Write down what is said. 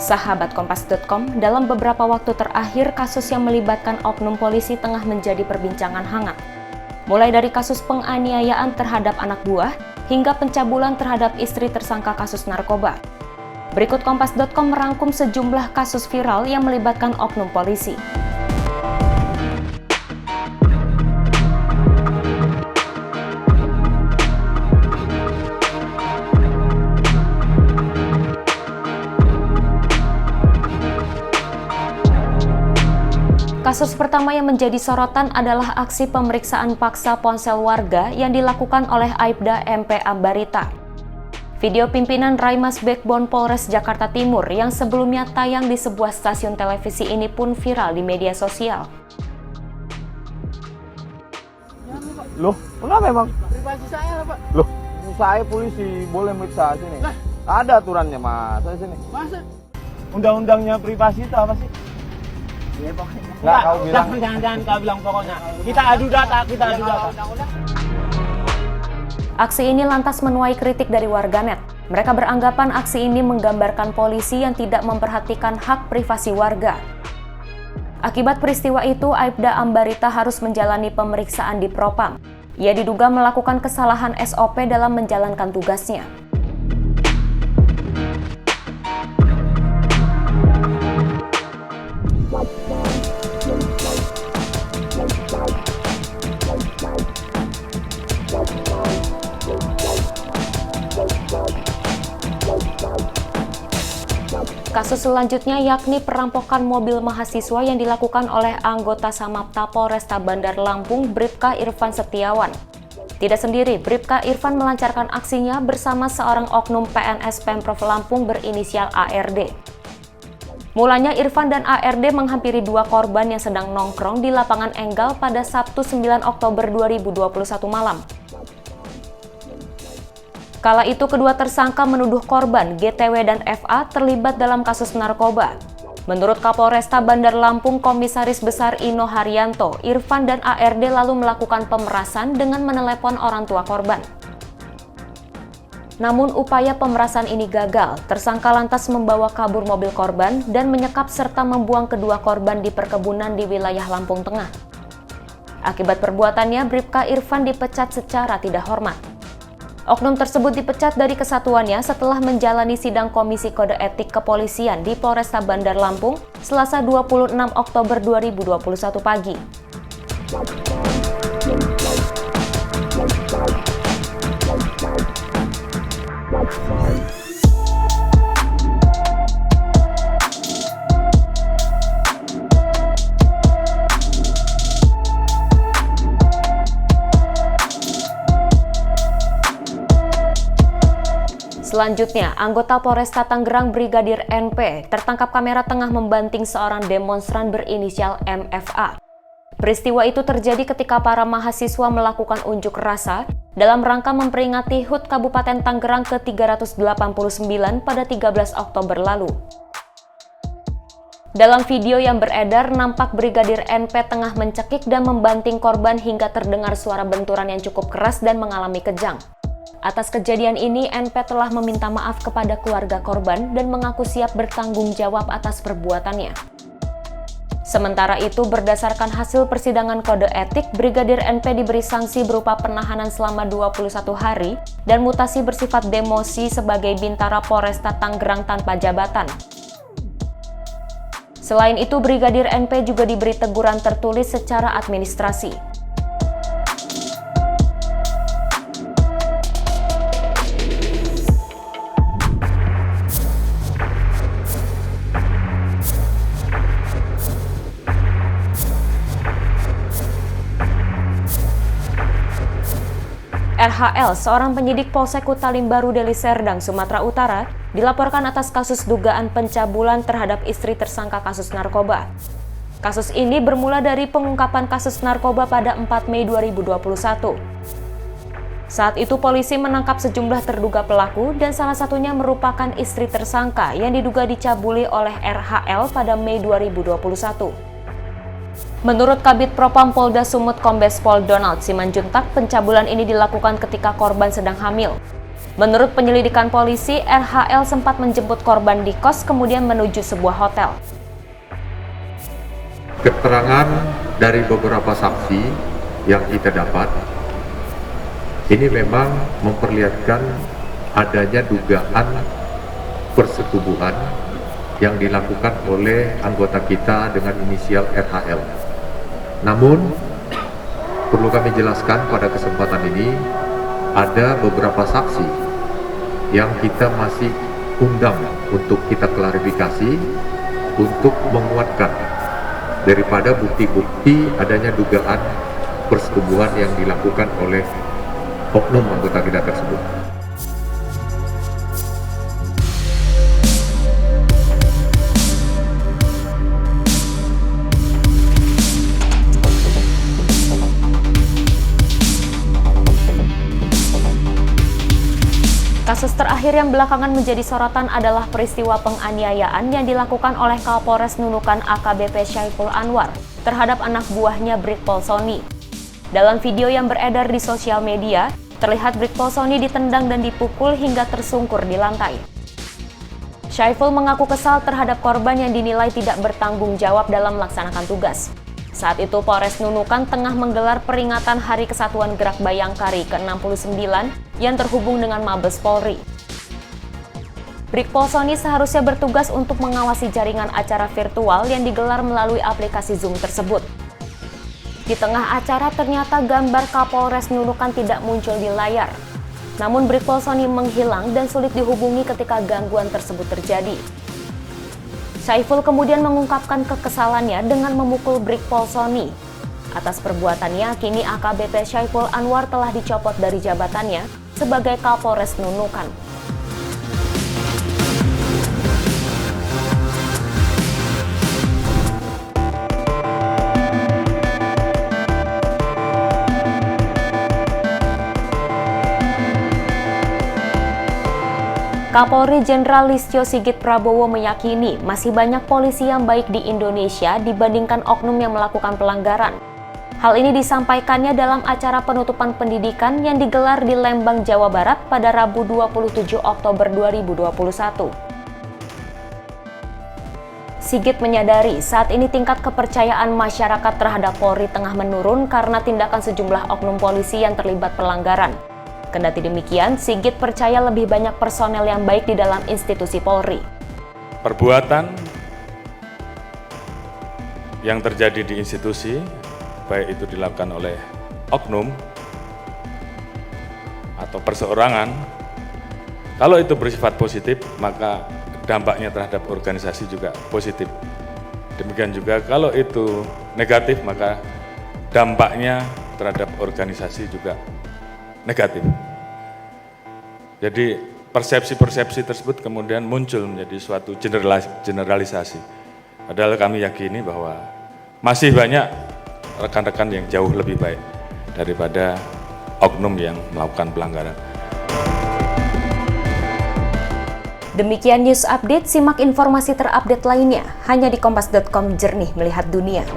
Sahabat Kompas.com, dalam beberapa waktu terakhir kasus yang melibatkan oknum polisi tengah menjadi perbincangan hangat. Mulai dari kasus penganiayaan terhadap anak buah, hingga pencabulan terhadap istri tersangka kasus narkoba. Berikut Kompas.com merangkum sejumlah kasus viral yang melibatkan oknum polisi. Kasus pertama yang menjadi sorotan adalah aksi pemeriksaan paksa ponsel warga yang dilakukan oleh Aibda MP Ambarita. Video pimpinan Raimas Backbone Polres Jakarta Timur yang sebelumnya tayang di sebuah stasiun televisi ini pun viral di media sosial. Loh, kenapa emang? Privasi saya, Pak. Loh, saya polisi, boleh meriksa sini. Lah. Ada aturannya, Mas. Saya sini. Masa? Undang-undangnya privasi itu apa sih? Ya, pokoknya. Nggak, kau bilang. Jangan kau bilang pokoknya. Kita adu data. Aksi ini lantas menuai kritik dari warganet. Mereka beranggapan aksi ini menggambarkan polisi yang tidak memperhatikan hak privasi warga. Akibat peristiwa itu, Aibda Ambarita harus menjalani pemeriksaan di Propam. Ia diduga melakukan kesalahan SOP dalam menjalankan tugasnya. Kasus selanjutnya yakni perampokan mobil mahasiswa yang dilakukan oleh anggota Samapta Polresta Bandar Lampung, Bribka Irfan Setiawan. Tidak sendiri, Bribka Irfan melancarkan aksinya bersama seorang oknum PNS Pemprov Lampung berinisial ARD. Mulanya Irfan dan ARD menghampiri dua korban yang sedang nongkrong di lapangan Enggal pada Sabtu 9 Oktober 2021 malam. Kala itu kedua tersangka menuduh korban GTW dan FA terlibat dalam kasus narkoba. Menurut Kapolresta Bandar Lampung Komisaris Besar Ino Haryanto, Irfan dan ARD lalu melakukan pemerasan dengan menelepon orang tua korban. Namun upaya pemerasan ini gagal, tersangka lantas membawa kabur mobil korban dan menyekap serta membuang kedua korban di perkebunan di wilayah Lampung Tengah. Akibat perbuatannya, Bribka Irfan dipecat secara tidak hormat. Oknum tersebut dipecat dari kesatuannya setelah menjalani sidang Komisi Kode Etik Kepolisian di Polresta Bandar Lampung Selasa 26 Oktober 2021 pagi. Selanjutnya, anggota Polresta Tangerang Brigadir NP tertangkap kamera tengah membanting seorang demonstran berinisial MFA. Peristiwa itu terjadi ketika para mahasiswa melakukan unjuk rasa dalam rangka memperingati HUT Kabupaten Tangerang ke-389 pada 13 Oktober lalu. Dalam video yang beredar, nampak Brigadir NP tengah mencekik dan membanting korban hingga terdengar suara benturan yang cukup keras dan mengalami kejang. Atas kejadian ini, NP telah meminta maaf kepada keluarga korban dan mengaku siap bertanggung jawab atas perbuatannya. Sementara itu, berdasarkan hasil persidangan kode etik, Brigadir NP diberi sanksi berupa penahanan selama 21 hari dan mutasi bersifat demosi sebagai Bintara Polresta Tangerang tanpa jabatan. Selain itu, Brigadir NP juga diberi teguran tertulis secara administrasi. RHL, seorang penyidik Polsek Kutalimbaru Deli Serdang, Sumatera Utara, dilaporkan atas kasus dugaan pencabulan terhadap istri tersangka kasus narkoba. Kasus ini bermula dari pengungkapan kasus narkoba pada 4 Mei 2021. Saat itu polisi menangkap sejumlah terduga pelaku dan salah satunya merupakan istri tersangka yang diduga dicabuli oleh RHL pada Mei 2021. Menurut Kabid Propam Polda Sumut Kombes Pol Donald Simanjuntak, pencabulan ini dilakukan ketika korban sedang hamil. Menurut penyelidikan polisi, RHL sempat menjemput korban di kos kemudian menuju sebuah hotel. Keterangan dari beberapa saksi yang kita dapat, ini memang memperlihatkan adanya dugaan persetubuhan yang dilakukan oleh anggota kita dengan inisial RHL. Namun, perlu kami jelaskan pada kesempatan ini, ada beberapa saksi yang kita masih undang untuk kita klarifikasi untuk menguatkan daripada bukti-bukti adanya dugaan persetubuhan yang dilakukan oleh oknum anggota kita tersebut. Kasus terakhir yang belakangan menjadi sorotan adalah peristiwa penganiayaan yang dilakukan oleh Kapolres Nunukan AKBP Syaiful Anwar terhadap anak buahnya Brigpol Sony. Dalam video yang beredar di sosial media, terlihat Brigpol Sony ditendang dan dipukul hingga tersungkur di lantai. Syaiful mengaku kesal terhadap korban yang dinilai tidak bertanggung jawab dalam melaksanakan tugas. Saat itu Polres Nunukan tengah menggelar peringatan Hari Kesatuan Gerak Bayangkari ke-69 yang terhubung dengan Mabes Polri. Brigpol Sony seharusnya bertugas untuk mengawasi jaringan acara virtual yang digelar melalui aplikasi Zoom tersebut. Di tengah acara ternyata gambar Kapolres Nunukan tidak muncul di layar. Namun Brigpol Sony menghilang dan sulit dihubungi ketika gangguan tersebut terjadi. Syaiful kemudian mengungkapkan kekesalannya dengan memukul Brigpol Sony. Atas perbuatannya, kini AKBP Syaiful Anwar telah dicopot dari jabatannya sebagai Kapolres Nunukan. Kapolri Jenderal Listio Sigit Prabowo meyakini masih banyak polisi yang baik di Indonesia dibandingkan oknum yang melakukan pelanggaran. Hal ini disampaikannya dalam acara penutupan pendidikan yang digelar di Lembang, Jawa Barat pada Rabu 27 Oktober 2021. Sigit menyadari saat ini tingkat kepercayaan masyarakat terhadap Polri tengah menurun karena tindakan sejumlah oknum polisi yang terlibat pelanggaran. Kendati demikian, Sigit percaya lebih banyak personel yang baik di dalam institusi Polri. Perbuatan yang terjadi di institusi, baik itu dilakukan oleh oknum atau perseorangan, kalau itu bersifat positif, maka dampaknya terhadap organisasi juga positif. Demikian juga kalau itu negatif, maka dampaknya terhadap organisasi juga negatif. Jadi persepsi-persepsi tersebut kemudian muncul menjadi suatu generalisasi. Padahal kami yakini bahwa masih banyak rekan-rekan yang jauh lebih baik daripada oknum yang melakukan pelanggaran. Demikian news update, simak informasi terupdate lainnya hanya di kompas.com, jernih melihat dunia.